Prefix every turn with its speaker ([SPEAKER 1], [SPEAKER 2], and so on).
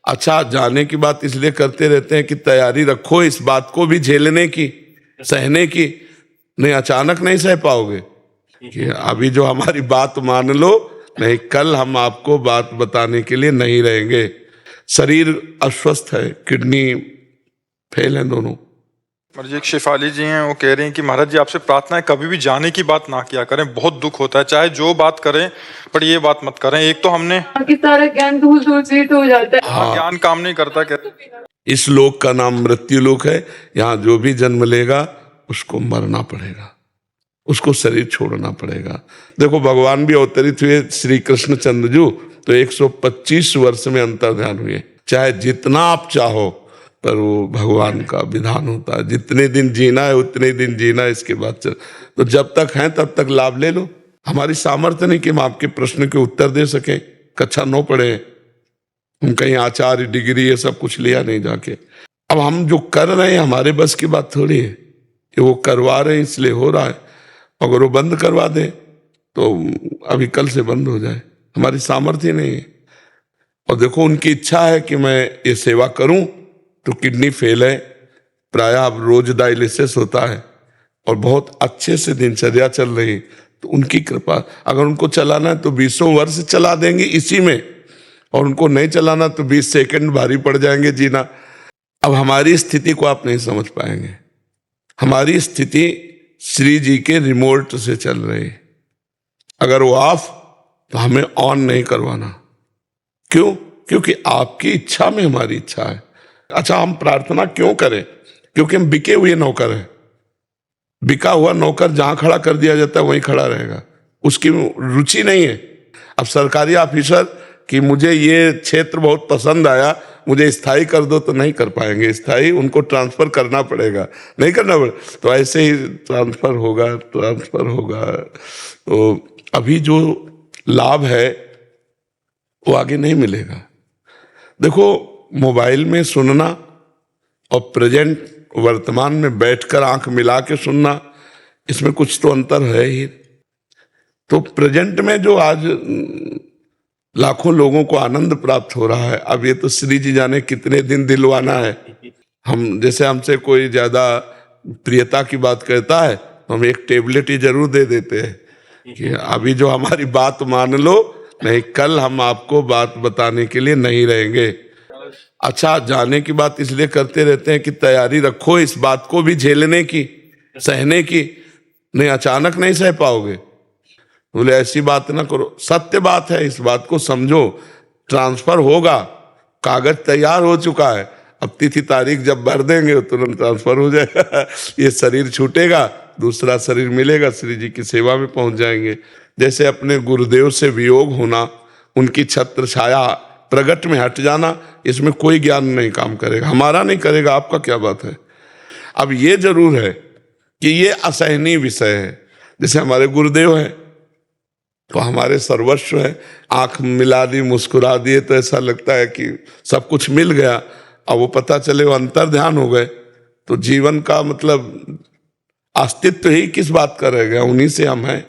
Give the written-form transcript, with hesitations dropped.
[SPEAKER 1] अच्छा, जाने की बात इसलिए करते रहते हैं कि तैयारी रखो इस बात को भी झेलने की, सहने की। नहीं, अचानक नहीं सह पाओगे कि अभी जो हमारी बात मान लो, नहीं कल हम आपको बात बताने के लिए नहीं रहेंगे। शरीर अस्वस्थ है, किडनी फेल है दोनों।
[SPEAKER 2] और जी एक शेफाली जी हैं, वो कह रही हैं कि महाराज जी आपसे प्रार्थना है कभी भी जाने की बात ना किया करें, बहुत दुख होता है, चाहे जो बात करें पर ये बात मत करें। एक तो हमने
[SPEAKER 3] सारा ज्ञान धूल धूल से हो जाता है।
[SPEAKER 2] हाँ, ज्ञान काम नहीं करता।
[SPEAKER 1] इस लोक का नाम मृत्यु लोक है। यहाँ जो भी जन्म लेगा उसको मरना पड़ेगा, उसको शरीर छोड़ना पड़ेगा। देखो भगवान भी अवतरित हुए श्री कृष्ण चंद्रजू तो 125 वर्ष में अंतर्ध्यान हुए। चाहे जितना आप चाहो, पर वो भगवान का विधान होता है, जितने दिन जीना है उतने दिन जीना है, इसके बाद चल। तो जब तक हैं तब तक लाभ ले लो। हमारी सामर्थ्य नहीं कि हम आपके प्रश्न के उत्तर दे सकें। कक्षा 9 पढ़े, हम कहीं आचार्य डिग्री ये सब कुछ लिया नहीं जाके। अब हम जो कर रहे हैं हमारे बस की बात थोड़ी है कि वो करवा रहे हैं इसलिए हो रहा है। अगर वो बंद करवा दे तो अभी कल से बंद हो जाए, हमारी सामर्थ्य नहीं है। और देखो उनकी इच्छा है कि मैं ये सेवा करूं, तो किडनी फेल है, प्राय अब रोज डायलिसिस होता है और बहुत अच्छे से दिनचर्या चल रही, तो उनकी कृपा। अगर उनको चलाना है तो 20 वर्ष चला देंगे इसी में, और उनको नहीं चलाना तो 20 सेकंड भारी पड़ जाएंगे जीना। अब हमारी स्थिति को आप नहीं समझ पाएंगे। हमारी स्थिति श्री जी के रिमोट से चल रही है। अगर वो ऑफ तो हमें ऑन नहीं करवाना। क्यों? क्योंकि आपकी इच्छा में हमारी इच्छा है। अच्छा, हम प्रार्थना क्यों करें? क्योंकि हम बिके हुए नौकर हैं। बिका हुआ नौकर जहां खड़ा कर दिया जाता है वहीं खड़ा रहेगा, उसकी रुचि नहीं है। अब सरकारी ऑफिसर कि मुझे ये क्षेत्र बहुत पसंद आया, मुझे स्थायी कर दो, तो नहीं कर पाएंगे स्थायी, उनको ट्रांसफर करना पड़ेगा। नहीं करना पड़ेगा तो ऐसे ही ट्रांसफर होगा। तो अभी जो लाभ है वो आगे नहीं मिलेगा। देखो, मोबाइल में सुनना और प्रेजेंट वर्तमान में बैठकर आंख मिला के सुनना, इसमें कुछ तो अंतर है ही। तो प्रेजेंट में जो आज लाखों लोगों को आनंद प्राप्त हो रहा है, अब ये तो श्री जी जाने कितने दिन दिलवाना है। हम जैसे हमसे कोई ज्यादा प्रियता की बात कहता है तो हम एक टेबलेट ही जरूर दे देते हैं कि अभी जो हमारी बात मान लो, नहीं कल हम आपको बात बताने के लिए नहीं रहेंगे। अच्छा, जाने की बात इसलिए करते रहते हैं कि तैयारी रखो इस बात को भी झेलने की, सहने की। नहीं, अचानक नहीं सह पाओगे। बोले ऐसी बात ना करो, सत्य बात है, इस बात को समझो। ट्रांसफर होगा, कागज तैयार हो चुका है, अब तिथि तारीख जब भर देंगे तो तुरंत ट्रांसफर हो जाएगा। ये शरीर छूटेगा, दूसरा शरीर मिलेगा, श्री जी की सेवा में पहुंच जाएंगे। जैसे अपने गुरुदेव से वियोग होना, उनकी छत्र छाया प्रगट में हट जाना, इसमें कोई ज्ञान नहीं काम करेगा, हमारा नहीं करेगा, आपका क्या बात है। अब ये जरूर है कि ये असहनीय विषय है। जैसे हमारे गुरुदेव हैं तो हमारे सर्वस्व है, आंख मिला दी, मुस्कुरा दिए तो ऐसा लगता है कि सब कुछ मिल गया। अब वो पता चले वो अंतर्ध्यान हो गए तो जीवन का मतलब अस्तित्व ही किस बात का रह गया, उन्हीं से हम हैं।